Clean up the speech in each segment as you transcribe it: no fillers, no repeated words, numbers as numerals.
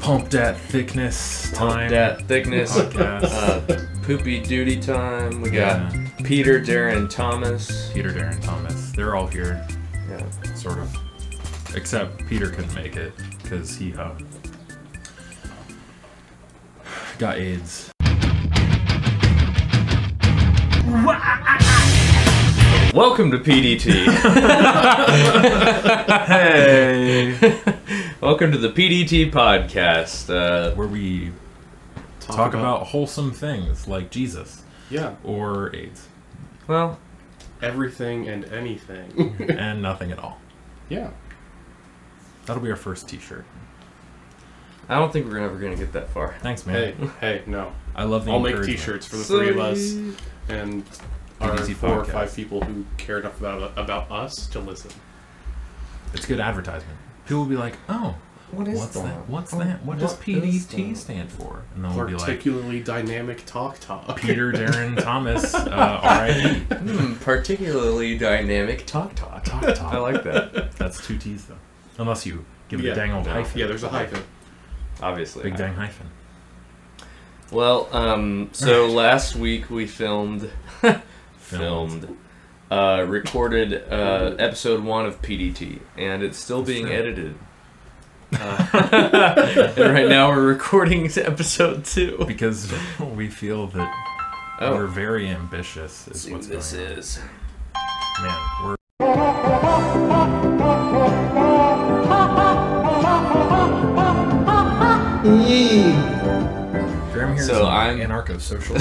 Pump that thickness time. Pump that thickness. Poopy duty time. We got Peter, Darren, Thomas. Peter, Darren, Thomas. They're all here. Yeah. Sort of. Except Peter couldn't make it because he got AIDS. Welcome to PDT. Hey! Welcome to the PDT podcast, where we talk about wholesome things like Jesus. Yeah. Or AIDS. Well, everything and anything. And nothing at all. Yeah. That'll be our first t-shirt. I don't think we're ever going to get that far. Thanks, man. Hey, no. I love the I'll make encouragement. t-shirts for the three of us and our PDT 4 or podcast. 5 people who care enough about us to listen. It's good advertisement. People will be like, oh, what's that? What's that? What does PDT stand for? And then we'll be like, particularly dynamic talk. Peter, Darren, Thomas, R.I.P. Particularly dynamic talk. I like that. That's 2 T's, though. Unless you give it a dang old hyphen. Yeah, there's a hyphen. Obviously. Big dang hyphen. Well, so last week we recorded episode 1 of PDT, and it's still being edited. And right now we're recording episode 2. Because we feel that we're very ambitious is what's going on. This is. Man, we're... Graham here So is I'm anarcho-social.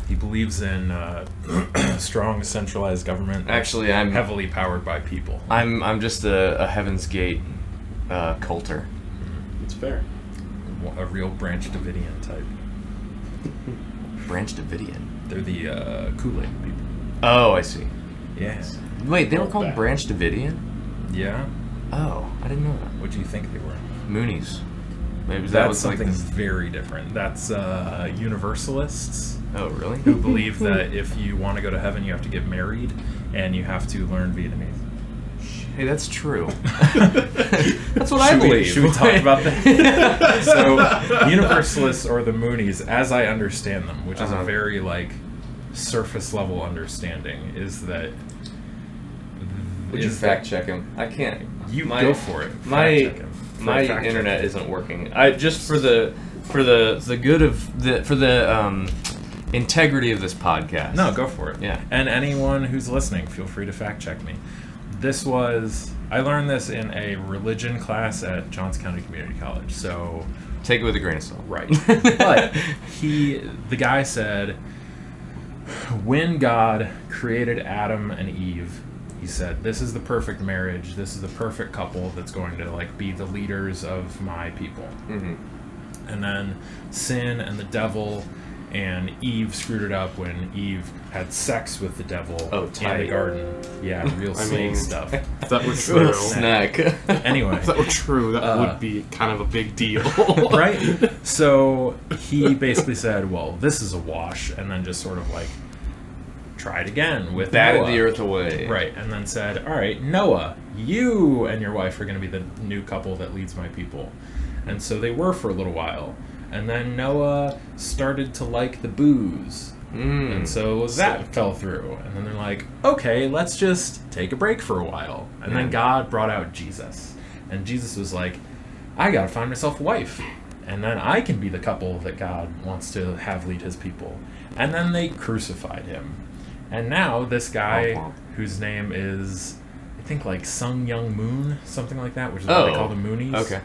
He believes in strong centralized government. Actually, I'm heavily powered by people. I'm just a Heaven's Gate culter. It's fair. A real Branch Davidian type. Branch Davidian. They're the Kool-Aid people. Oh, I see. Yes. Wait, they were called Branch Davidian? Yeah. Oh, I didn't know that. What do you think they were? Moonies. Maybe That's was something like very different. That's Universalists. Oh, really? Who believe that if you want to go to heaven, you have to get married and you have to learn Vietnamese. Hey, that's true. That's what I believe. Should we talk about that? So, Universalists or the Moonies, as I understand them, which is a very surface level understanding, is that. Would you fact check him? I can't. Go for it. My internet isn't working. I just for the good of the integrity of this podcast. No, go for it. Yeah. And anyone who's listening, feel free to fact check me. I learned this in a religion class at Johns County Community College. So take it with a grain of salt. Right. But the guy said, when God created Adam and Eve, he said, this is the perfect marriage, this is the perfect couple that's going to be the leaders of my people. Mm-hmm. And then sin and the devil and Eve screwed it up when Eve had sex with the devil in the garden. Yeah, real snake stuff. If that were true. Snack. Anyway. If that were true, that would be kind of a big deal. Right? So he basically said, well, this is a wash, and then just sort of tried again with batted Noah. The earth away. Right, and then said, all right, Noah, you and your wife are going to be the new couple that leads my people. And so they were for a little while. And then Noah started to like the booze. And so that fell through. And then they're like, okay, let's just take a break for a while. And then God brought out Jesus. And Jesus was like, I got to find myself a wife. And then I can be the couple that God wants to have lead his people. And then they crucified him. And now this guy, whose name is, I think Sung Young Moon, something like that, which is what they call the Moonies. Okay.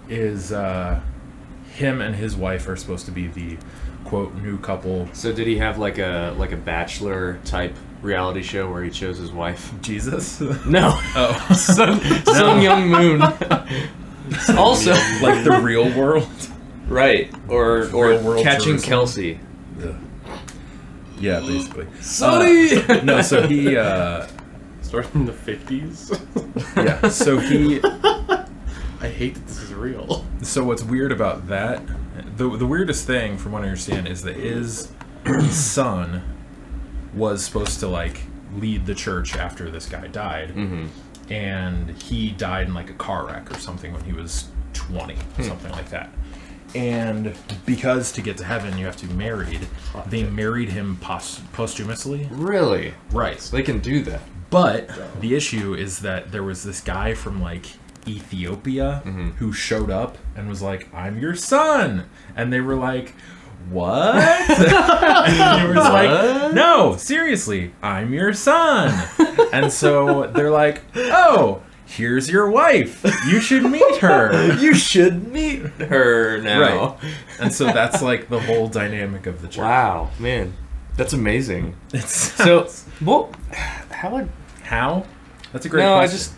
Is him and his wife are supposed to be the quote new couple. So did he have like a Bachelor type reality show where he chose his wife? Jesus? No. Oh. Sung Young Moon. Also like the Real World. Right. Or Catching Jerusalem. Kelsey. Yeah, basically. Sorry. No, so he Started in the 50s. Yeah, so he I hate that this is real. So what's weird about that, the weirdest thing from what I understand is that his son was supposed to lead the church after this guy died. Mm-hmm. and he died in like a car wreck or something when he was 20, something like that. And because to get to heaven you have to be married, they married him posthumously. Really? Right. So they can do that. But the issue is that there was this guy from like Ethiopia who showed up and was like, "I'm your son," and they were like, "What?" And he was like, "No, seriously, I'm your son." And so they're like, "Oh, here's your wife. You should meet her. You should meet her now." Right. And so that's like the whole dynamic of the church. Wow, man, that's amazing. It's So, well, how? That's a great no, question. I just,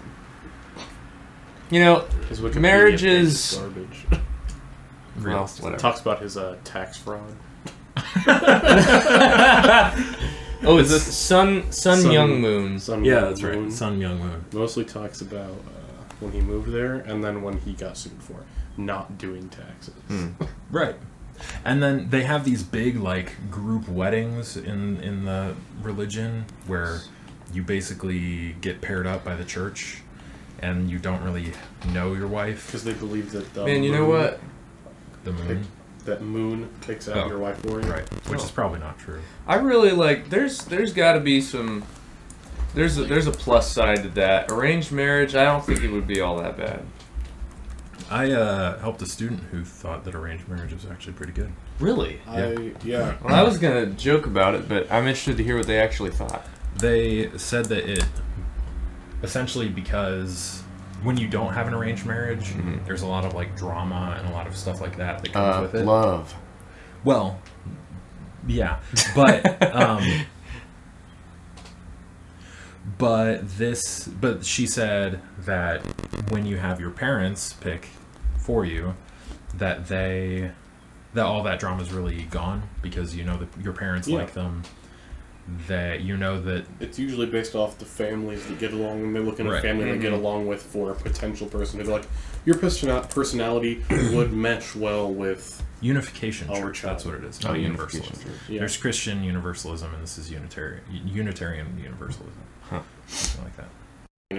you know, His Wikipedia marriage page is garbage. well, whatever. Talks about his tax fraud. Oh, it's Sun Young Moon. Sun Yeah, Young that's right. Moon. Sun Young Moon. Mostly talks about when he moved there, and then when he got sued for not doing taxes. Right. And then they have these big like group weddings in the religion where you basically get paired up by the church and you don't really know your wife. Because they believe that the Man, you know moon- what? The moon. That moon picks out your wife for you. Right. Which is probably not true. I really like. There's got to be some. There's a plus side to that. Arranged marriage, I don't think it would be all that bad. I helped a student who thought that arranged marriage was actually pretty good. Really? Yeah. Well, I was gonna joke about it, but I'm interested to hear what they actually thought. They said that it essentially because when you don't have an arranged marriage, there's a lot of like drama and a lot of stuff like that that comes with it. Love. Well, yeah, but but she said that when you have your parents pick for you, that all that drama is really gone because you know that your parents like them. That you know that it's usually based off the families that get along, and they're looking at a family they get along with for a potential person. They're like, your personality would mesh well with unification our church. child. That's what it is. Oh, Not unification universalism. church. Yeah. There's Christian universalism, and this is Unitarian universalism. Huh. Something like that.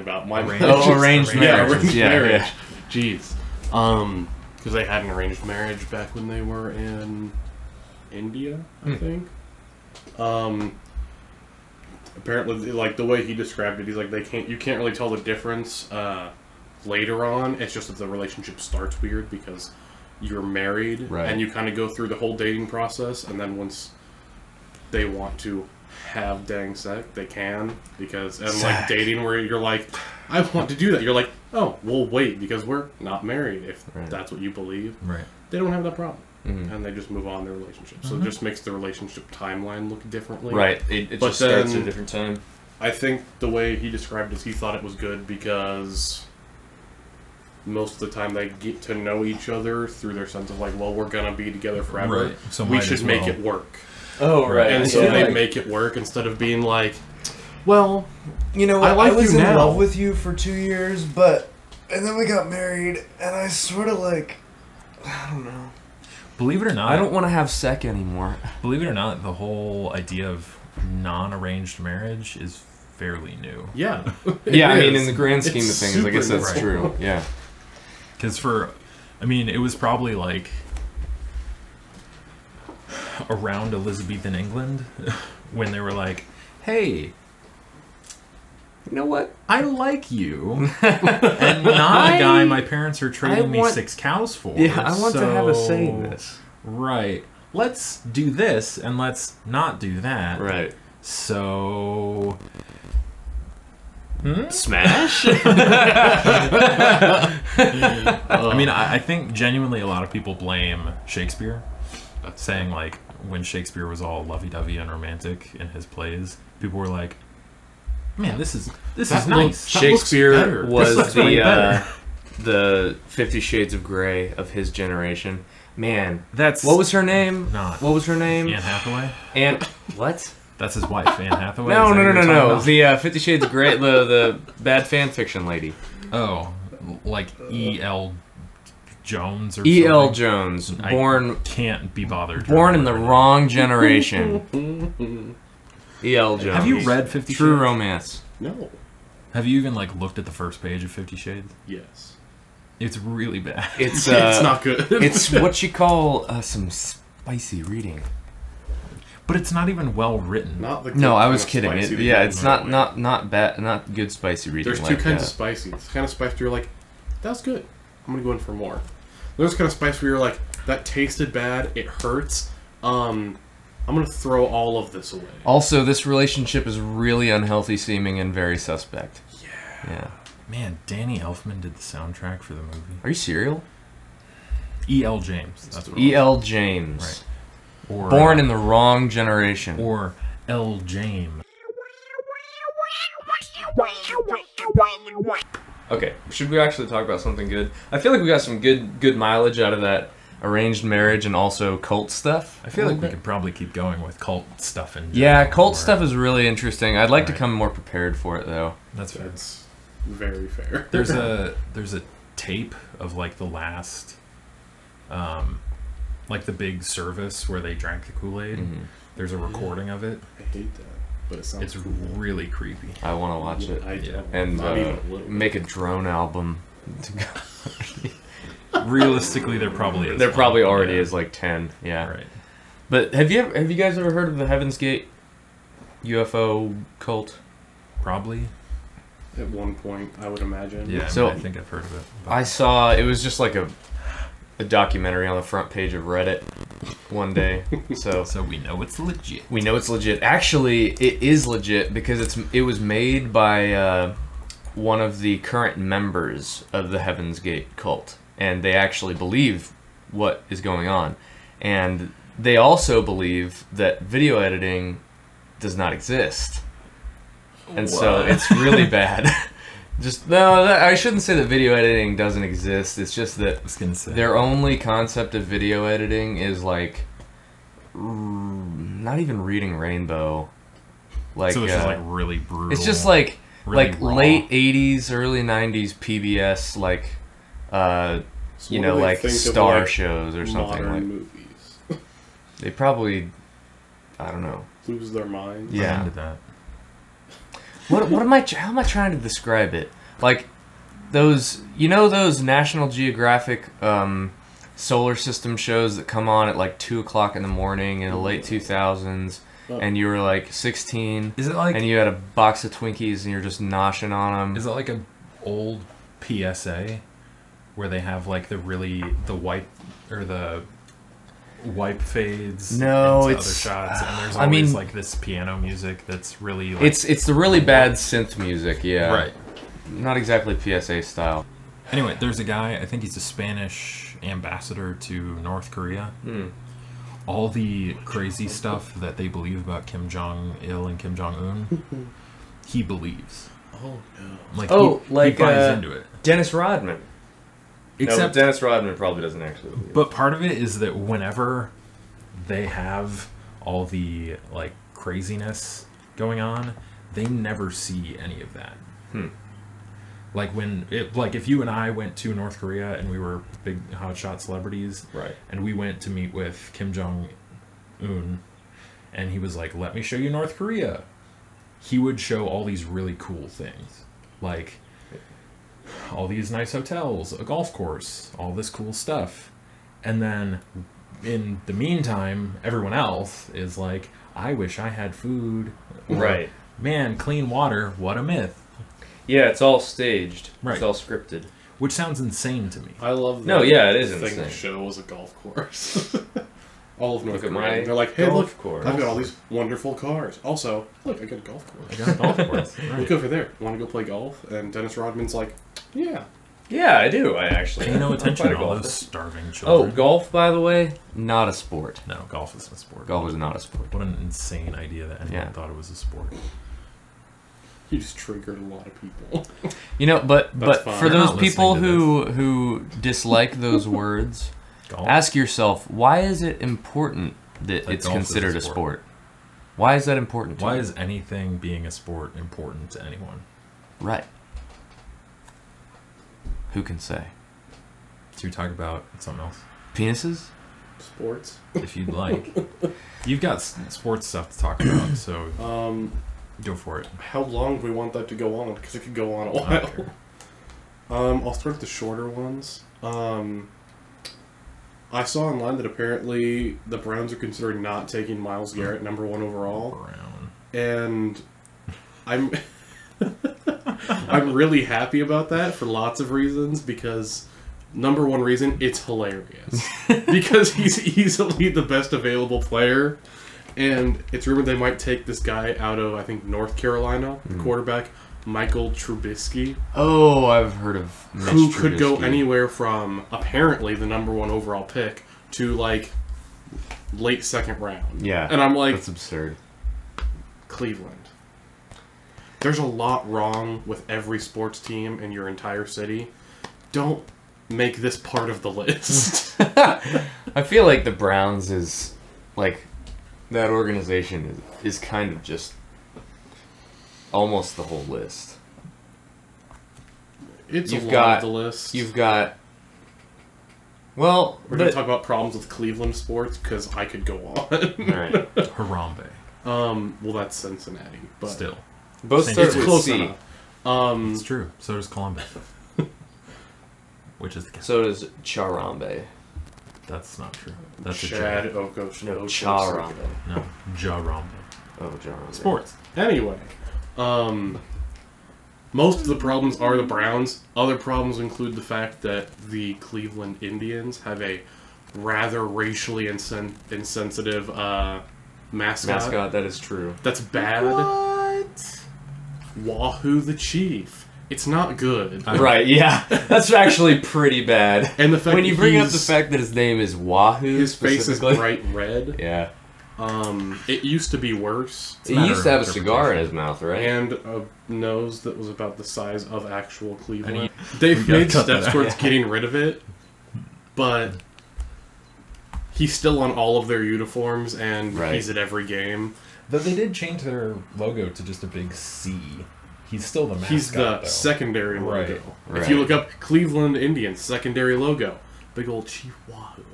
About my arranged Yeah, marriage. arranged Yeah, marriage. yeah. Jeez. Because they had an arranged marriage back when they were in India, I think. Apparently, like the way he described it, he's like you can't really tell the difference later on. It's just that the relationship starts weird because you're married and you kind of go through the whole dating process, and then once they want to have dang sex, they can like dating where you're like, I want to do that. You're like, oh, we'll wait because we're not married. If that's what you believe, they don't have that problem. And they just move on in their relationship. So it just makes the relationship timeline look differently. Right. It just starts at a different time. I think the way he described it, he thought it was good because most of the time they get to know each other through their sense of like, well, we're going to be together forever. Right. So we should make it work. Oh, right. And so they make it work instead of being like, well, you know, I was in now. love with you for 2 years, and then we got married, and I sort of like, I don't know. Believe it or not, I don't want to have sex anymore. Believe it or not, the whole idea of non-arranged marriage is fairly new. Yeah. Yeah, I mean, in the grand scheme of things, I guess super that's new. true. Yeah. Because it was probably like around Elizabethan England when they were like, hey, You know what? I like you, and not the guy my parents are trading me 6 cows for. Yeah, I want to have a say in so- this. Right. Let's do this, and let's not do that. Right. So... Smash? I mean, I think genuinely a lot of people blame Shakespeare, saying, like, when Shakespeare was all lovey-dovey and romantic in his plays, people were like, man, this is nice. Shakespeare was This looks way better. the 50 Shades of Grey of his generation. Man, That's what was her name? not What was her name? Anne Hathaway. Anne. What? That's his wife, Anne Hathaway. No, Is that no, who no, you're no, talking no. about? The 50 Shades of Grey, the bad fan fiction lady. Oh, like E.L. Jones or E.L. something? Jones, I born can't be bothered. born in the wrong generation. E.L. Jones. Have you read 50 True Shades? Romance? No. Have you even like looked at the first page of 50 Shades? Yes. It's really bad. It's it's not good. It's what you call some spicy reading. But it's not even well written. Not the No, I was kidding. Yeah, it's not bad, not good spicy reading. There's two kinds of spicy. It's the kind of spice where you're like, that's good. I'm gonna go in for more. There's kind of spice where you're like, that tasted bad. It hurts. I'm gonna throw all of this away. Also, this relationship is really unhealthy seeming and very suspect. Yeah. Man, Danny Elfman did the soundtrack for the movie. Are you serial? E.L. James. That's what E.L. James. Right. Or, born in the wrong generation. Or L. James. Okay, should we actually talk about something good? I feel like we got some good mileage out of that arranged marriage and also cult stuff. I feel like we could probably keep going with cult stuff in general. Yeah, cult stuff is really interesting. I'd like to come more prepared for it, though. That's very fair. There's a tape of like the last, like the big service where they drank the Kool-Aid. Mm-hmm. There's a recording of it. I hate that, but it sounds it's cool. Really creepy. I want to watch it. Yeah. And make a drone album. Realistically, there probably is. There probably already is like 10. Yeah. Right. But have you guys ever heard of the Heaven's Gate UFO cult? Probably. At one point, I would imagine. Yeah, so I think I've heard of it. I saw it was just like a documentary on the front page of Reddit one day. So we know it's legit. We know it's legit. Actually, it is legit because it was made by one of the current members of the Heaven's Gate cult, and they actually believe what is going on, and they also believe that video editing does not exist. And so it's really bad. I shouldn't say that video editing doesn't exist. It's just that their only concept of video editing is like not even reading Rainbow. Like so it's just like really brutal. It's just like really like raw. Late 80s, early 90s PBS like you know, like Star like shows or something like movies. They probably, I don't know, lose their minds. Yeah. Into that. How am I trying to describe it? Like those, you know, those National Geographic solar system shows that come on at like 2 o'clock in the morning in the late 2000s, and you were like 16. Is it like? And you had a box of Twinkies and you're just noshing on them. Is it like an old PSA where they have like the wipe or the wipe fades no, into it's other shots, and there's always like this piano music that's really like, it's the really bad synth music, yeah. Right. Not exactly PSA style. Anyway, there's a guy, I think he's a Spanish ambassador to North Korea. All the crazy stuff that they believe about Kim Jong-il and Kim Jong-un, he believes. Oh no. Like he buys into it. Dennis Rodman. Except no, Dennis Rodman probably doesn't actually believe it. But part of it is that whenever they have all the like craziness going on, they never see any of that. Like if you and I went to North Korea and we were big hotshot celebrities, right? And we went to meet with Kim Jong-un, and he was like, "Let me show you North Korea." He would show all these really cool things, like all these nice hotels, a golf course, all this cool stuff. And then in the meantime, everyone else is like, I wish I had food. Or, right. Man, clean water, what a myth. Yeah, it's all staged. Right. It's all scripted. Which sounds insane to me. I love that. No, yeah, it is thing insane. The show was a golf course. All of North Look at Korea. my They're like, hey, look, course. I've got all these wonderful cars. Also, look, I got a golf course. I got a golf course. Right. Look over there. Want to go play golf? And Dennis Rodman's like, yeah. Yeah, I do. I actually. Pay no attention to all those starving children. Oh, golf, by the way, not a sport. No, golf isn't a sport. Golf is not a sport. What an insane idea that anyone thought it was a sport. You just triggered a lot of people. You know, but for those people who who dislike those words, golf? Ask yourself, why is it important that it's considered a sport? Why is that important to you? Why is anything being a sport important to anyone? Right. Who can say? Should we talk about something else? Penises? Sports? If you'd like. You've got sports stuff to talk about, so... Go for it. How long do we want that to go on? Because it could go on a while. Okay. I'll start with the shorter ones. I saw online that apparently the Browns are considering not taking Myles Garrett #1 overall. Brown. And I'm I'm really happy about that for lots of reasons, because #1 reason, it's hilarious. Because he's easily the best available player, and it's rumored they might take this guy out of, I think, North Carolina, the quarterback, Michael Trubisky. Oh, I've heard of Mitch who could go Trubisky. anywhere from, apparently, the #1 overall pick to, like, late second round. Yeah, And I'm like, that's absurd. Cleveland. There's a lot wrong with every sports team in your entire city. Don't make this part of the list. I feel like the Browns is, like, that organization is kind of just almost the whole list. It's You've a lot got- of the list. You've got, well, We're going to talk about problems with Cleveland sports, because I could go on. alright. Harambe. Well, that's Cincinnati, but Still. Both Same start it's with close C. enough. It's true. So does Columbus. Which is the So does Charambe. That's not true. That's Chad a J. Okoch. No, Charambe. No. Jarambe. Oh, Charambe. Sports. Anyway, most of the problems are the Browns. Other problems include the fact that the Cleveland Indians have a rather racially insensitive mascot. That is true. That's bad. What? Wahoo the Chief. It's not good. Right, yeah. That's actually pretty bad. And the fact when you that bring up the he's- fact that his name is Wahoo, his face is specifically. bright red. Yeah. It used to be worse. He matter used to of have a cigar in his mouth, right? And a nose that was about the size of actual Cleveland. We They've gotta made cut that steps out. towards getting rid of it, but he's still on all of their uniforms, and Right. he's at every game. Though they did change their logo to just a big C. He's still the mascot, He's the though. secondary Right. logo. Right. If you look up Cleveland Indians secondary logo, big old Chief Wahoo.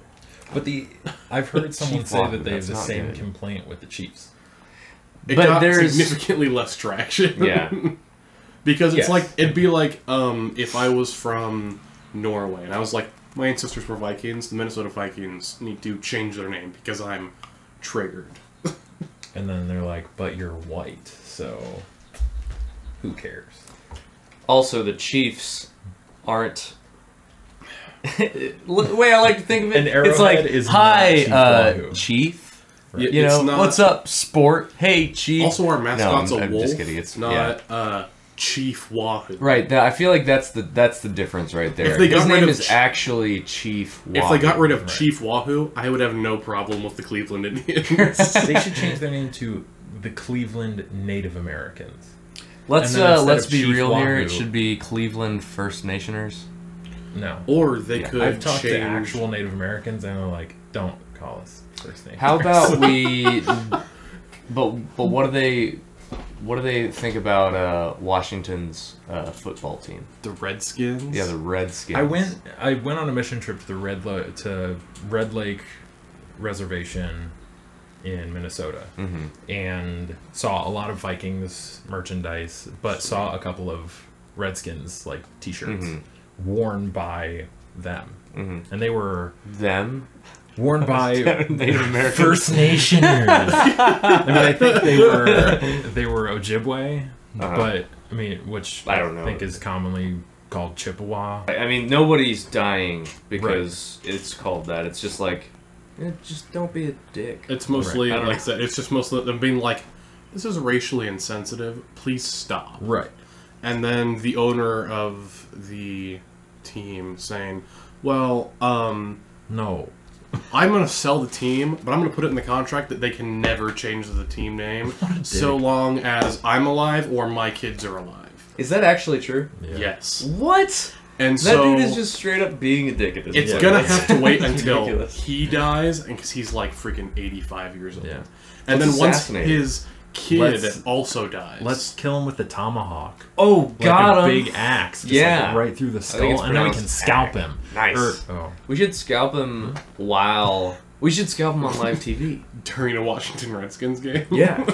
But I've heard someone Chief say Wahoo, that they have that's the not same good. complaint with the Chiefs. It But got there's- significantly less traction. Yeah. Because it's Yes. like, it'd be like if I was from Norway and I was like, my ancestors were Vikings, the Minnesota Vikings need to change their name because I'm triggered. And then they're like, but you're white, so who cares? Also, the Chiefs aren't. The way I like to think of it, An it's like, arrowhead is hi, not Chief Wahoo." Chief. Yeah, You it's know, not- what's up, sport? Hey, Chief. Also, our mascot's No, a I'm wolf, just kidding. It's not Chief Wahoo. Right, I feel like that's the difference right there. If they His got rid name of is actually Chief Wahoo. If they got rid of Right. Chief Wahoo, I would have no problem with the Cleveland Indians. They should change their name to the Cleveland Native Americans. Let's and then instead let's of be Chief real here. Wahoo- It should be Cleveland First Nationers. No. Or they Yeah, could I've talked change... to actual Native Americans, and they're like, don't call us First Nation. How about we? But what do they think about Washington's football team? the Redskins? Yeah, the Redskins. I went on a mission trip to the Red Lake Reservation in Minnesota, and saw a lot of Vikings merchandise, but saw a couple of Redskins like T-shirts worn by them, and they were them. worn by Native Americans. First Nationers. I mean, I think they were Ojibwe, but I mean, which I don't know. think is commonly called Chippewa. I mean, nobody's dying because it's called that. It's just like, just don't be a dick. It's mostly, Right. I don't like I know. said, it's just mostly them being like, this is racially insensitive, please stop. Right. And then the owner of the team saying, well, No. I'm going to sell the team, but I'm going to put it in the contract that they can never change the team name so long as I'm alive or my kids are alive. Is that actually true? Yeah. Yes. What? And That so dude is just straight up being a dick at this it's point. going to have to wait It's until ridiculous. he dies, and because he's like freaking 85 years old. Yeah. And Let's then once assassinate his kid Let's- also dies. Let's kill him with the tomahawk. Oh, Like got a him. big axe. Just Yeah. like right through the think skull, it's and then we pronounced can scalp axe. him. Nice. Oh. We should scalp him while We should scalp him on live TV. During a Washington Redskins game? Yeah.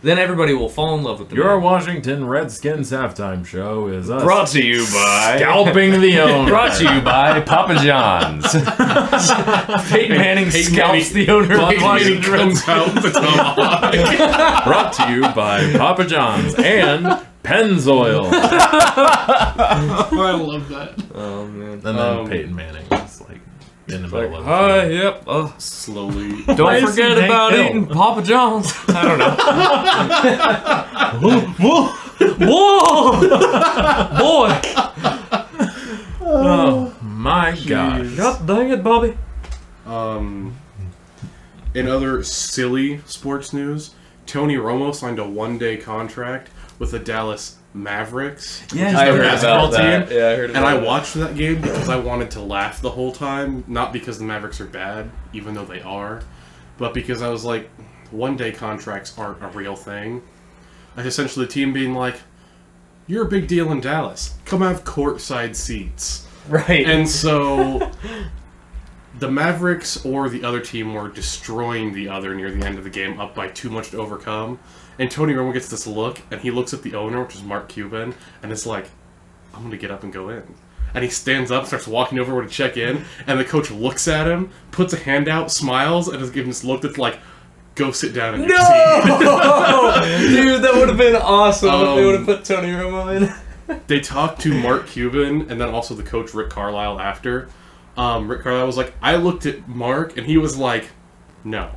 Then everybody will fall in love with the Your man. Washington Redskins halftime show is us Brought to you by... scalping the owner. Brought to you by Papa John's. Peyton Manning scalps the owner of Washington comes out with the tomahawk. Brought to you by Papa John's and Pennzoil. I love that. Oh, man. And then Peyton Manning is like in the middle of it. Hi, yep. Slowly. Why Don't is forget he Hank about Hill? eating Papa John's. I don't know. Whoa! Boy! Oh my gosh. God dang it, Bobby. In other silly sports news, Tony Romo signed a one-day contract with the Dallas Mavericks. Yeah, I their heard basketball about that. team. Yeah, I heard about And I that. watched that game because I wanted to laugh the whole time. Not because the Mavericks are bad, even though they are, but because I was like, one-day contracts aren't a real thing. Like, essentially the team being like, you're a big deal in Dallas. Come have courtside seats. Right. And so the Mavericks or the other team were destroying the other near the end of the game, up by too much to overcome. And Tony Romo gets this look, and he looks at the owner, which is Mark Cuban, and it's like, I'm going to get up and go in. And he stands up, starts walking over to check in, and the coach looks at him, puts a hand out, smiles, and just gives him this look that's like, go sit down in your seat. Dude, that would have been awesome if they would have put Tony Romo in. They talked to Mark Cuban and then also the coach Rick Carlisle after. Rick Carlisle was like, I looked at Mark and he was like, no.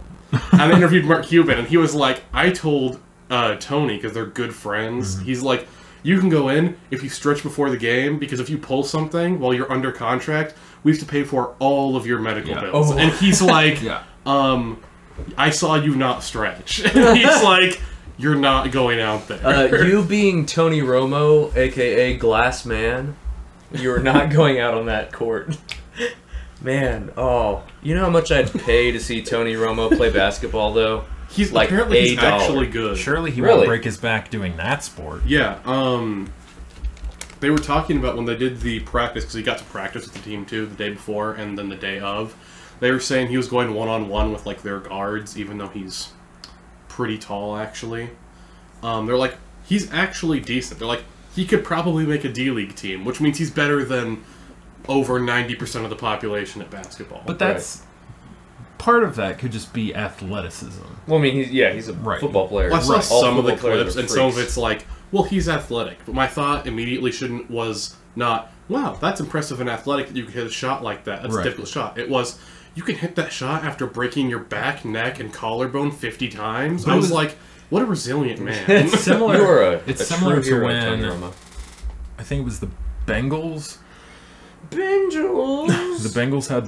And I interviewed Mark Cuban and he was like, I told Tony, because they're good friends, he's like, you can go in if you stretch before the game, because if you pull something while you're under contract, we have to pay for all of your medical bills. Oh. And he's like, I saw you not stretch. And he's like, you're not going out there. You being Tony Romo, a.k.a. Glass Man, you're not going out on that court. Man, you know how much I'd pay to see Tony Romo play basketball, though? He's like apparently he's $8. actually good. Surely he Really? won't break his back doing that sport. Yeah, they were talking about when they did the practice, because he got to practice with the team too the day before and then the day of. They were saying he was going one-on-one with like their guards, even though he's pretty tall actually. They're like, he's actually decent. They're like, he could probably make a D-League team, which means he's better than over 90% of the population at basketball. But that's part of that could just be athleticism. Well, I mean, he's a football player. Well, I saw All some of the football players clips, are and some of freaks. it's like, well, he's athletic. But my thought immediately was not, wow, that's impressive and athletic that you can hit a shot like that. That's a difficult shot. It was, you can hit that shot after breaking your back, neck, and collarbone 50 times. But I was like, what a resilient man. It's similar. You are It's a similar true to hero, when Tony Romo. I think it was the Bengals. Bengals. The Bengals had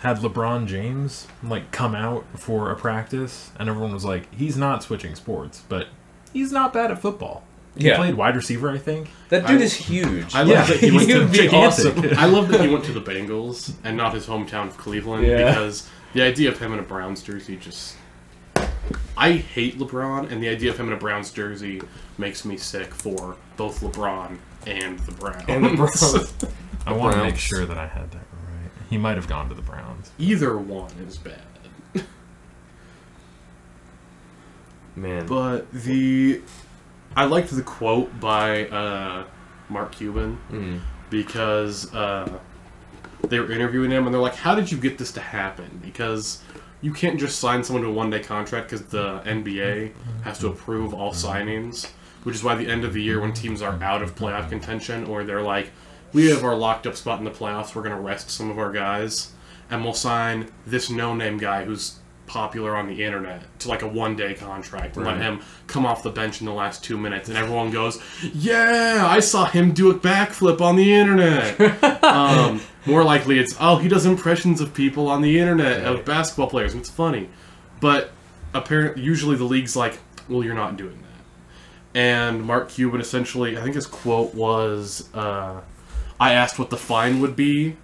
had LeBron James like come out for a practice, and everyone was like, he's not switching sports, but he's not bad at football. He played wide receiver, I think. That dude is huge. I love that he went to would be awesome. I love that he went to the Bengals and not his hometown of Cleveland, because the idea of him in a Browns jersey just... I hate LeBron, and the idea of him in a Browns jersey makes me sick for both LeBron and the Browns. I want to make sure that I had that right. He might have gone to the Browns. Either one is bad. Man. But I liked the quote by Mark Cuban because they were interviewing him and they're like, how did you get this to happen? Because you can't just sign someone to a one-day contract because the NBA has to approve all signings, which is why at the end of the year when teams are out of playoff contention or they're like, we have our locked up spot in the playoffs, we're going to rest some of our guys, and we'll sign this no-name guy who's popular on the internet to like a one-day contract and let him come off the bench in the last 2 minutes, and everyone goes, yeah, I saw him do a backflip on the internet. More likely it's, oh, he does impressions of people on the internet, of basketball players, and it's funny. But apparently, usually the league's like, well, you're not doing that. And Mark Cuban essentially, I think his quote was, I asked what the fine would be,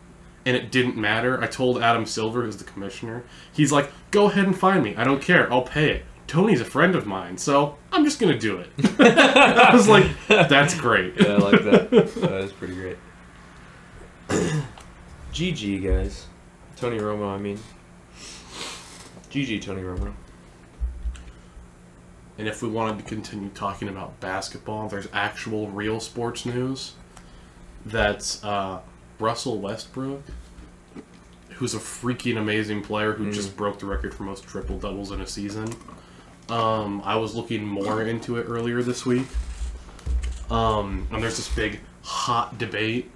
and it didn't matter. I told Adam Silver, who's the commissioner, he's like, go ahead and fine me. I don't care. I'll pay it. Tony's a friend of mine, so I'm just going to do it. I was like, that's great. Yeah, I like that. That is pretty great. GG, guys. Tony Romo, I mean. GG, Tony Romo. And if we wanted to continue talking about basketball, there's actual real sports news. That's Russell Westbrook, who's a freaking amazing player who just broke the record for most triple-doubles in a season. I was looking more into it earlier this week. And there's this big, hot debate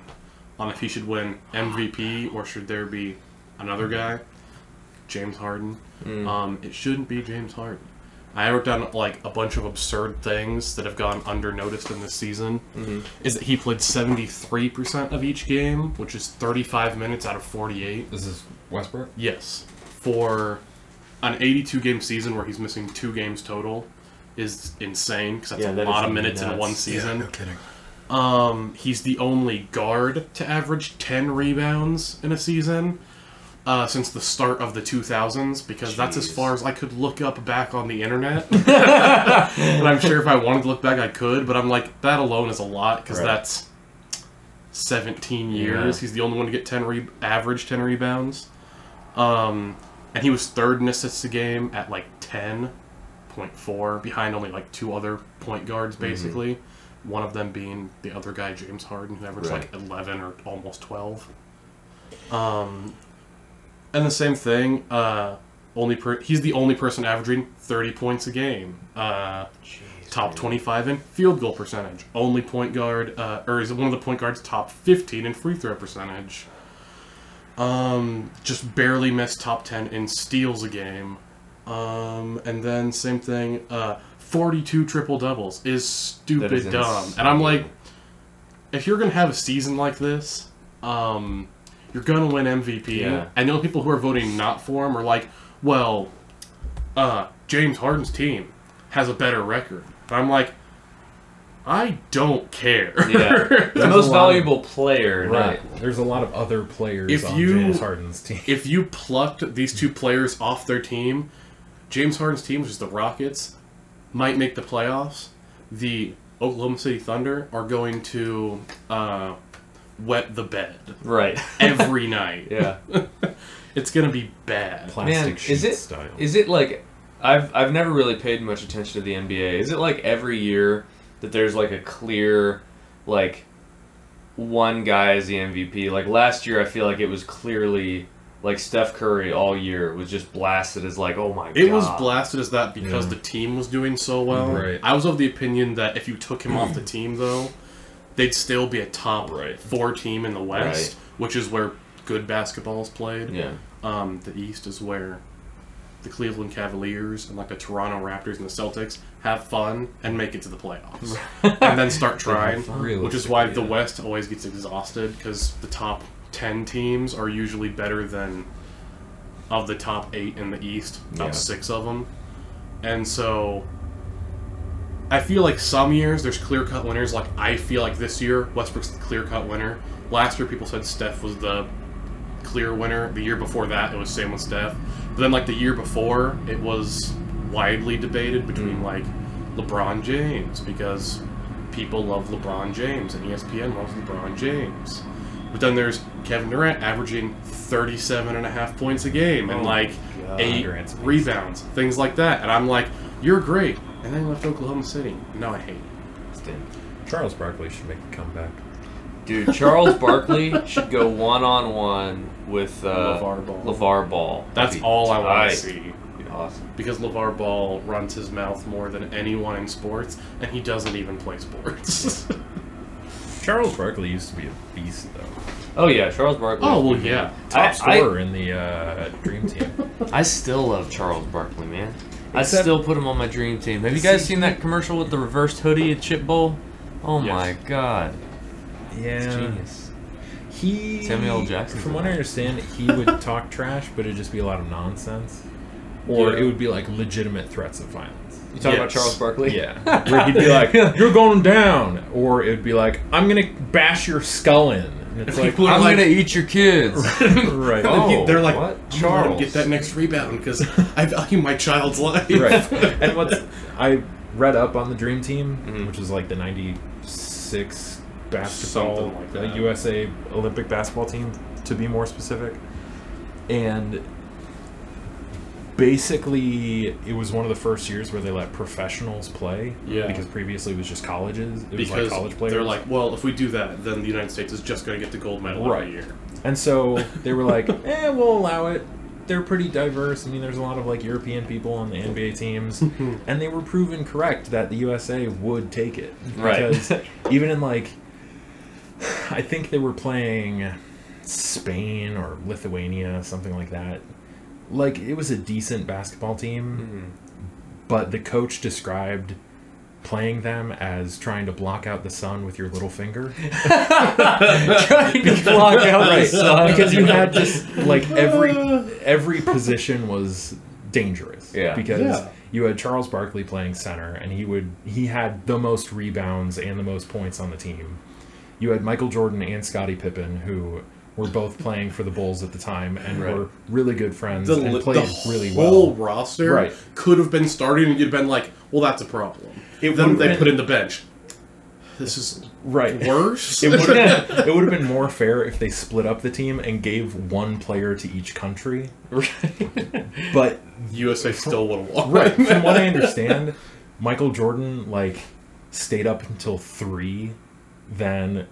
on if he should win MVP or should there be another guy, James Harden. It shouldn't be James Harden. I wrote down like a bunch of absurd things that have gone under-noticed in this season. Is that he played 73% of each game, which is 35 minutes out of 48. This is Westbrook? Yes. For an 82-game season where he's missing 2 games total is insane, because that's a lot of minutes in one season. Yeah, no kidding. He's the only guard to average 10 rebounds in a season since the start of the 2000s, because that's as far as I could look up back on the internet. And I'm sure if I wanted to look back, I could, but I'm like, that alone is a lot, because that's 17 years. He's the only one to get average 10 rebounds. And he was third in assists a game at like 10.4, behind only like 2 other point guards, basically. One of them being the other guy, James Harden, who averaged like 11 or almost 12. And the same thing, he's the only person averaging 30 points a game. Top 25 in field goal percentage. Only point guard, or is one of the point guards top 15 in free throw percentage. Just barely missed top 10 in steals a game. And then same thing, 42 triple doubles is stupid dumb. Insane. And I'm like, if you're gonna have a season like this, you're gonna win MVP. Yeah. I know people who are voting not for him are like, well, James Harden's team has a better record. But I'm like, I don't care. Yeah. The most valuable player. Right. There's a lot of other players on James Harden's team. If you plucked these 2 players off their team, James Harden's team, which is the Rockets, might make the playoffs. The Oklahoma City Thunder are going to wet the bed. Right. Every night. Yeah. It's going to be bad. Plastic sheet style. Is it like... I've never really paid much attention to the NBA. Is it like every year that there's like a clear, like, one guy is the MVP? Like last year, I feel like it was clearly like Steph Curry all year was just blasted as like, oh my god. It was blasted as that because the team was doing so well. Right. I was of the opinion that if you took him off the team, though, they'd still be a top 4 team in the West, which is where good basketball is played. Yeah. The East is where the Cleveland Cavaliers and like the Toronto Raptors and the Celtics have fun and make it to the playoffs. And then start trying, which is why the West always gets exhausted, because the top 10 teams are usually better than of the top 8 in the East, about 6 of them. And so I feel like some years there's clear-cut winners. Like I feel like this year Westbrook's the clear-cut winner. Last year people said Steph was the clear winner. The year before that it was same with Steph. But then like the year before it was widely debated between like LeBron James, because people love LeBron James and ESPN loves LeBron James. But then there's Kevin Durant averaging 37.5 points a game and 8 rebounds, things like that. And I'm like, you're great. And then he left Oklahoma City. No, I hate it. Charles Barkley should make a comeback. Dude, Charles Barkley should go one-on-one with LeVar Ball. That's all I want to see. Awesome. Because LeVar Ball runs his mouth more than anyone in sports, and he doesn't even play sports. Charles Barkley used to be a beast, though. Oh, yeah, Charles Barkley. Oh, well, yeah. Top scorer in the Dream Team. I still love Charles Barkley, man. I still put him on my Dream Team. Have you guys seen that commercial with the reversed hoodie at Chip Bowl? Oh, my God. Yeah. It's genius. Samuel L. Jackson. From what I understand, he would talk trash, but it'd just be a lot of nonsense. Or it would be like legitimate threats of violence. You talking about Charles Barkley? Yeah. Where he'd be like, "You're going down," or it'd be like, "I'm gonna bash your skull in." And it's like, I'm gonna eat your kids. Right. They're like, what? Charles, get that next rebound because I value my child's life. Right. And I read up on the Dream Team, which is like the '96 basketball, like USA Olympic basketball team, to be more specific, and basically, it was one of the first years where they let professionals play. Yeah. Because previously it was just colleges. It was because like college players. they're like, well, if we do that, then the United States is just going to get the gold medal every year. And so they were like, we'll allow it. They're pretty diverse. I mean, there's a lot of like European people on the NBA teams. And they were proven correct that the USA would take it. Because even in like, I think they were playing Spain or Lithuania, something like that. Like, it was a decent basketball team, but the coach described playing them as trying to block out the sun with your little finger. Trying to block out the sun. Because you had just, like, every position was dangerous. Yeah. Because you had Charles Barkley playing center, and he had the most rebounds and the most points on the team. You had Michael Jordan and Scottie Pippen, who were both playing for the Bulls at the time and were really good friends and played really well. The whole roster could have been starting, and you'd have been like, well, that's a problem. Then they put in the bench. This is worse. It would have been more fair if they split up the team and gave one player to each country. But USA still would have won. From what I understand, Michael Jordan stayed up until 3, then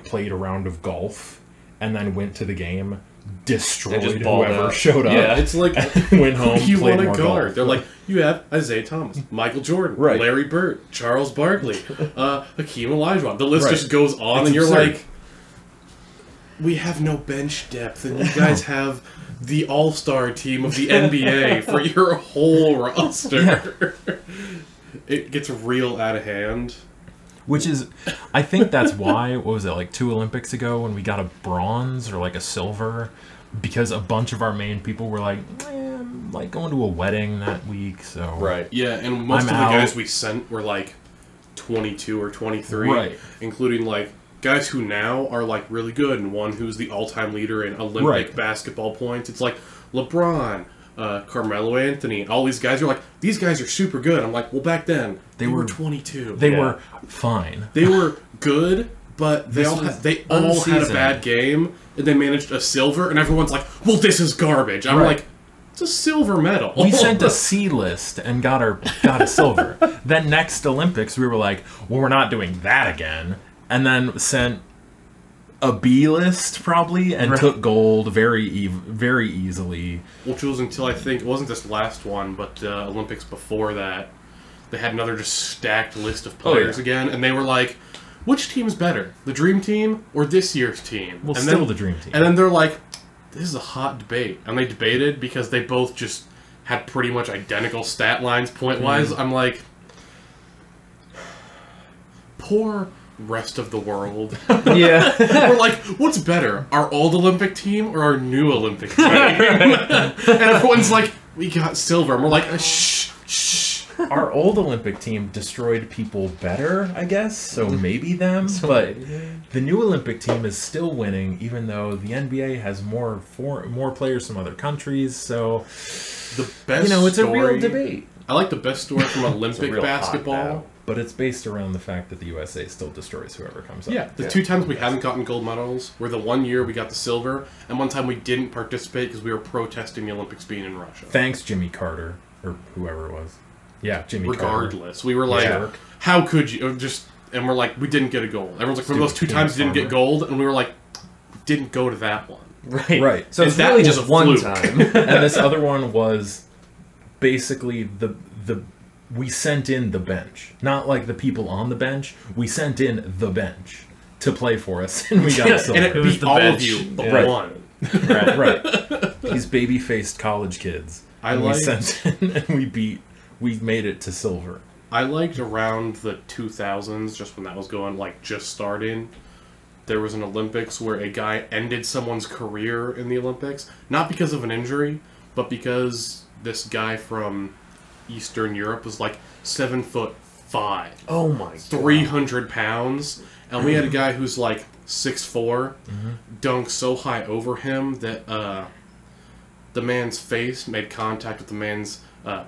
played a round of golf, and then went to the game, destroyed whoever showed up. Yeah, it's like, went home, you played want to more guard. golf. They're like, you have Isaiah Thomas, Michael Jordan, Larry Bird, Charles Barkley, Hakeem Olajuwon. The list just goes on, It's and you're absurd. like, we have no bench depth, and you guys have the all-star team of the NBA for your whole roster. It gets real out of hand. Which is, I think that's why, what was it, 2 Olympics ago when we got a bronze or a silver? Because a bunch of our main people were I'm going to a wedding that week, so... Yeah, and most of the guys we sent were 22 or 23. Including guys who now are really good, and one who's the all-time leader in Olympic basketball points. It's LeBron, Carmelo Anthony, all these guys are these guys are super good. I'm well, back then they were 22. They were fine. They were good, but they all had a bad game, and they managed a silver, and everyone's well, this is garbage. I'm it's a silver medal. We sent a C list and got a silver. Then next Olympics, we were well, we're not doing that again, and then sent a B list probably and took gold very easily. Which was until I think it wasn't this last one, but the Olympics before that, they had another just stacked list of players again, and they were which team's better, the Dream Team or this year's team? Well, and still then, the Dream Team. And then they're this is a hot debate, and they debated because they both just had pretty much identical stat lines point wise. I'm poor rest of the world. We're what's better, our old Olympic team or our new Olympic team? And everyone's we got silver. And we're shh. Our old Olympic team destroyed people better, I guess, so maybe them. But the new Olympic team is still winning, even though the NBA has more players from other countries. So the best, it's a real debate. I like the best story from Olympic basketball. But it's based around the fact that the USA still destroys whoever comes up. Yeah, the 2 times we haven't gotten gold medals were the 1 year we got the silver, and 1 time we didn't participate because we were protesting the Olympics being in Russia. Thanks, Jimmy Carter, or whoever it was. Yeah, Jimmy Carter. Regardless, we were how could you? And we're we didn't get a gold. Everyone's for those 2 times you didn't get gold, and we were didn't go to that one. Right. So it's really just one time. And this other one was basically the we sent in the bench, not the people on the bench. We sent in the bench to play for us, and we got a silver. And it beat all of you, but one. Right. These baby-faced college kids. We sent in, and we made it to silver. I liked around the 2000s, just when that was going, just starting. There was an Olympics where a guy ended someone's career in the Olympics, not because of an injury, but because this guy from Eastern Europe was 7'5". Oh my god. 300 pounds. And we had a guy who's 6'4", dunked so high over him that the man's face made contact with the man's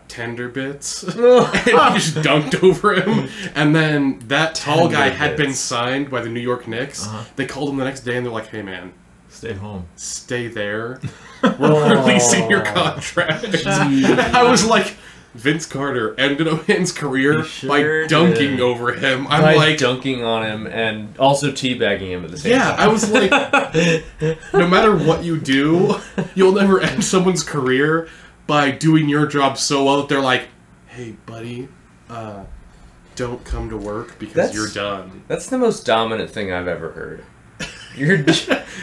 tender bits. And he just dunked over him. And then that tall guy had been signed by the New York Knicks. They called him the next day and they're hey man, Stay home. Stay there. We're releasing your contract. I was like, Vince Carter ended his career by dunking over him. I'm like dunking on him and also teabagging him at the same time. Yeah, I was like, no matter what you do, you'll never end someone's career by doing your job so well that they're like, hey, buddy, don't come to work because you're done. That's the most dominant thing I've ever heard.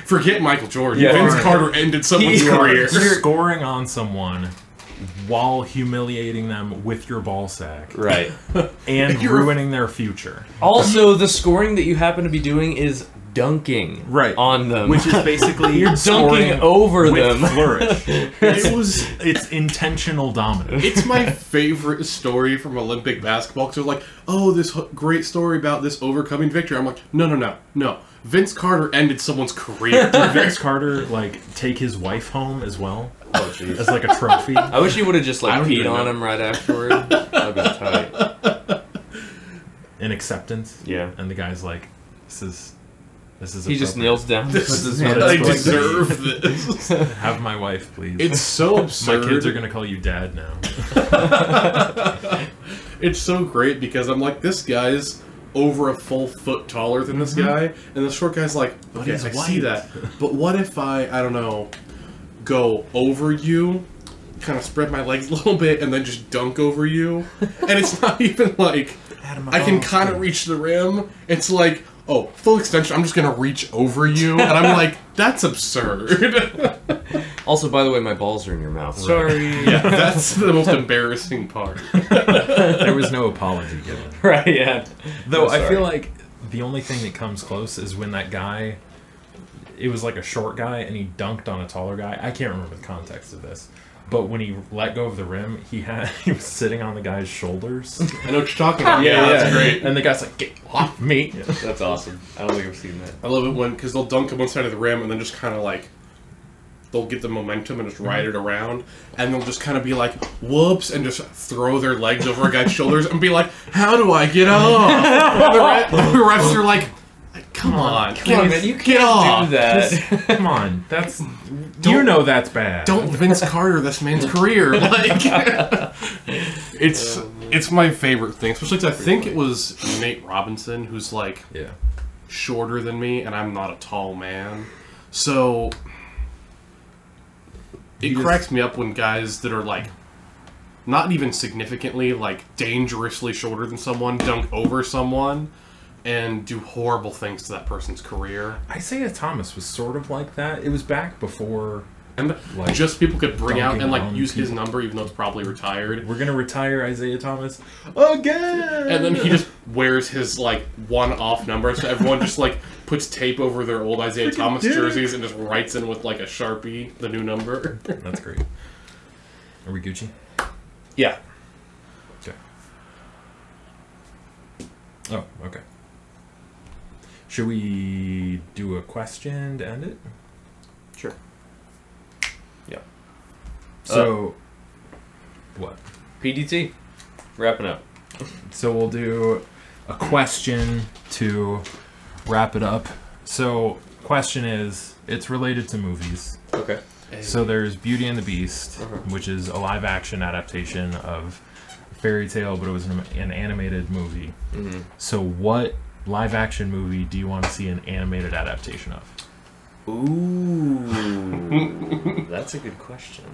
Forget Michael Jordan. Yeah, Vince Carter ended someone's career. You're scoring on someone while humiliating them with your ball sack. Right. And ruining their future. Also, the scoring that you happen to be doing is dunking on them. Which is basically you're dunking over with them. Flourish. It's intentional dominance. It's my favorite story from Olympic basketball because they're like, oh, this great story about this overcoming victory. I'm like, no. Vince Carter ended someone's career. Did Vince Carter take his wife home as well? Oh, jeez. As like a trophy? I wish he would have just peed on him right afterward. That'd be tight. In acceptance. Yeah. And the guy's like, this is he just kneels down. This is what I deserve this. Have my wife, please. It's so absurd. My kids are gonna call you dad now. It's so great because I'm like, this guy's over a full foot taller than this guy, and the short guy's like, okay, I see that, but what if I don't know, go over you, kind of spread my legs a little bit, and then just dunk over you, and it's not even like I can kind of reach the rim. It's like, oh, full extension, I'm just gonna reach over you, and I'm like, that's absurd. Also, by the way, my balls are in your mouth. Sorry. Yeah, that's the most embarrassing part. There was no apology given. Right, yeah. Though I feel like the only thing that comes close is when that guy, it was like a short guy, and he dunked on a taller guy. I can't remember the context of this. But when he let go of the rim, he was sitting on the guy's shoulders. I know what you're talking about. Yeah, that's great. And the guy's like, get off me. Yeah, that's awesome. I don't think I've seen that. I love it because they'll dunk on one side of the rim and then just kind of like, they'll get the momentum and just ride it around, and they'll just kind of be like, whoops, and just throw their legs over a guy's shoulders and be like, how do I get off? The refs are like, come on, man, you can't do that. Just, come on, that's that's bad. Don't Vince Carter this man's career. It's my favorite thing, especially because I think it was Nate Robinson who's like shorter than me, and I'm not a tall man, so it cracks me up when guys that are like not even significantly dangerously shorter than someone dunk over someone and do horrible things to that person's career. Isaiah Thomas was sort of like that. It was back before, and just people could bring out and use his number, even though it's probably retired. We're gonna retire Isaiah Thomas again, and then he just wears his one-off number, so everyone just puts tape over their old Isaiah Thomas jerseys and just writes in with a Sharpie the new number. That's great. Are we Gucci? Yeah. Okay. Oh, okay. Should we do a question to end it? Sure. Yeah. So, what? PDT. Wrapping up. So we'll do a question to wrap it up. So, question is, it's related to movies. Okay. So there's Beauty and the Beast, which is a live-action adaptation of a fairy tale, but it was an animated movie. Mm-hmm. So what live-action movie do you want to see an animated adaptation of? Ooh. That's a good question.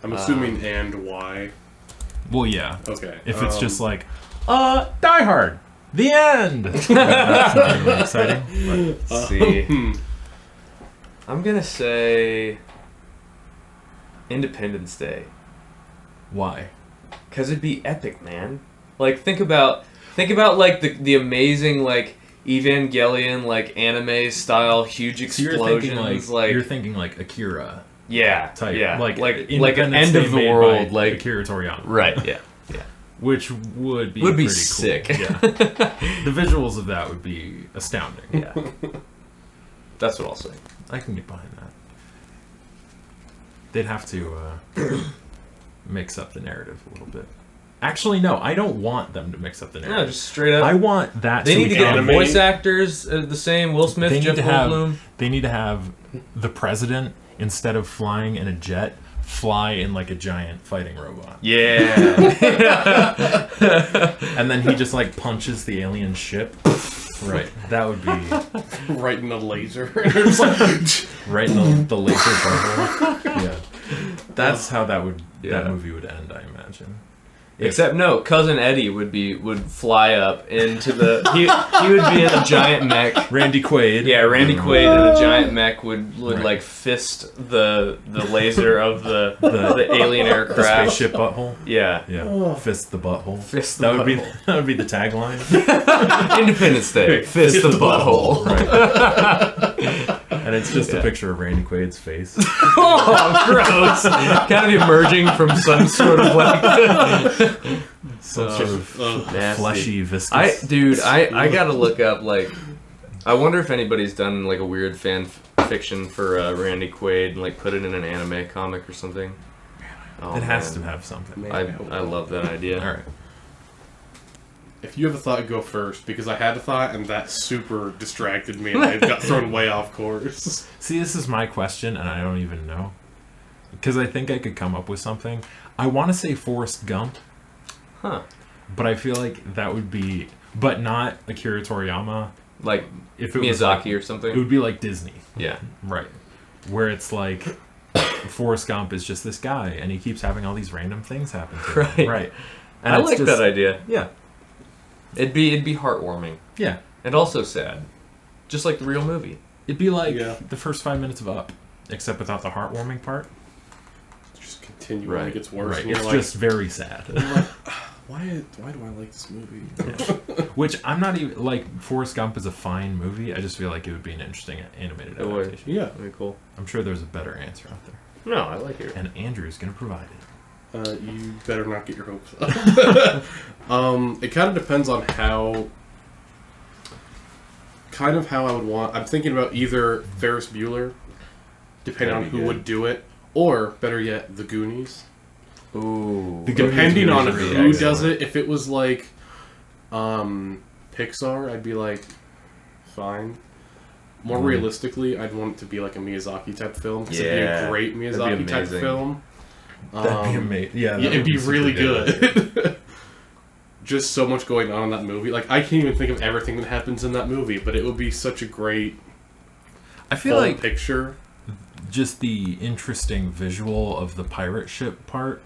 I'm assuming and why. Well, yeah. Okay. If it's just Die Hard! The end! That's not really exciting. Let's see. I'm gonna say Independence Day. Why? Because it'd be epic, man. Think about the amazing Evangelion anime style huge explosions. So you're thinking Akira. Yeah. Type. Yeah. Like an end of the world Akira Toriyama. Right. Yeah. Yeah. Which would be pretty sick. Cool. Yeah. The visuals of that would be astounding. Yeah. That's what I'll say. I can get behind that. They'd have to mix up the narrative a little bit. Actually, no. I don't want them to mix up the narrative. No, just straight up. I want that. They need to get the animate. voice actors the same. Will Smith, Jeff Goldblum. They need to have the president, instead of flying in a jet, fly in like a giant fighting robot. Yeah. And then he just like punches the alien ship. Right. That would be Right in the laser. right in the laser bubble. Yeah. That's how that movie would end, I imagine. Except no, Cousin Eddie would fly up into the he would be in a giant mech. Randy Quaid. Yeah, Randy Quaid in a giant mech would like fist the laser of the alien aircraft. The spaceship butthole. Yeah. Yeah. Fist the butthole. Fist the that butthole. That would be the tagline. Independence Day. Fist the butthole. Right. And it's just a picture of Randy Quaid's face. Oh, gross! Kind of emerging from some sort of like Some sort of fleshy, viscous. I gotta look up like. I wonder if anybody's done like a weird fan fiction for Randy Quaid and like put it in an anime comic or something. Oh, it has to have something. I love that idea. All right. If you have a thought, go first, because I had a thought and that super distracted me and I got thrown way off course. See, this is my question and I don't even know. Because I think I could come up with something. I want to say Forrest Gump. Huh. But I feel like that would be... But not Akira Toriyama. Like if it Miyazaki was like, or something? It would be like Disney. Yeah. Right. Where it's like... Forrest Gump is just this guy and he keeps having all these random things happen to him. Right. Right. And I like that idea. Yeah. It'd be heartwarming. Yeah. And also sad. Just like the real movie. It'd be like the first 5 minutes of Up, except without the heartwarming part. Just continuing, like it's worse. Right. And you're It's like, just very sad. like, why do I like this movie? Yeah. Which I'm not even like. Forrest Gump is a fine movie. I just feel like it would be an interesting animated adaptation. Yeah, very cool. I'm sure there's a better answer out there. No, I like it. And Andrew's gonna provide it. You better not get your hopes up. It kind of depends on how I would want. I'm thinking about either Ferris Bueller, depending on who would do it, or better yet, The Goonies. Ooh. Depending on who does it, if it was like Pixar, I'd be like, fine. More realistically, I'd want it to be like a Miyazaki type film. Because it'd be a great Miyazaki type film. That'd be amazing. Yeah, it'd be really good. Just so much going on in that movie. Like, I can't even think of everything that happens in that movie, but it would be such a great I feel like picture. Just the interesting visual of the pirate ship part,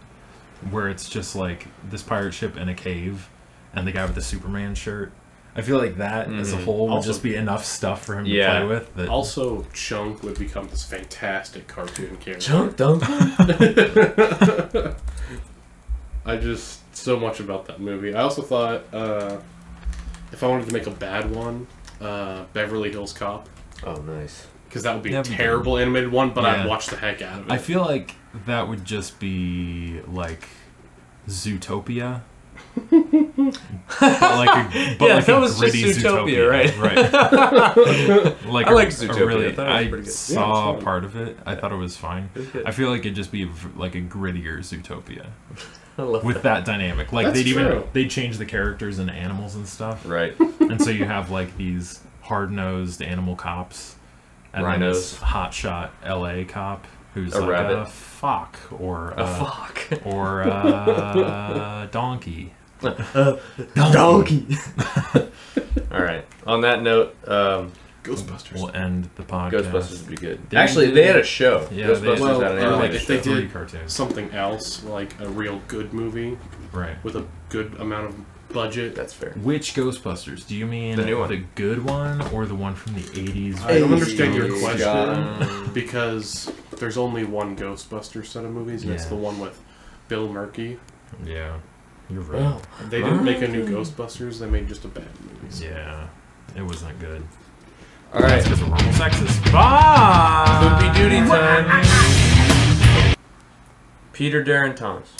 where it's just like this pirate ship in a cave, and the guy with the Superman shirt. I feel like that as a whole would just be enough stuff for him to play with. That... Also, Chunk would become this fantastic cartoon character. Chunk Duncan? I just... So much about that movie. I also thought, if I wanted to make a bad one, Beverly Hills Cop. Oh, nice. Because that would be a terrible animated one, but I'd watch the heck out of it. I feel like that would just be like Zootopia. That was just Zootopia, right? Like I like Zootopia. I saw part of it. I thought it was fine. I feel like it'd just be like a grittier Zootopia with that dynamic. Like they'd change the characters into animals and stuff, right? And so you have like these hard-nosed animal cops and then this hotshot LA cop who's a like rabbit. a fox or a fox or a donkey. Donkey. All right. On that note, Ghostbusters. We'll end the podcast. Ghostbusters would be good. Actually, they had a show. Yeah, Ghostbusters had an animated if show. they did something else, like a real good movie, right, with a good amount of budget. That's fair. Which Ghostbusters? Do you mean the new one, the good one, or the one from the 80s? I don't understand your question because there's only one Ghostbusters set of movies, and it's the one with Bill Murray. Yeah, you're right. Well, they didn't make a new Ghostbusters; they made just a bad movie. Yeah, it wasn't good. All right, because we're normal sexist. Bye. Poopy duty time. Peter Darren Thomas.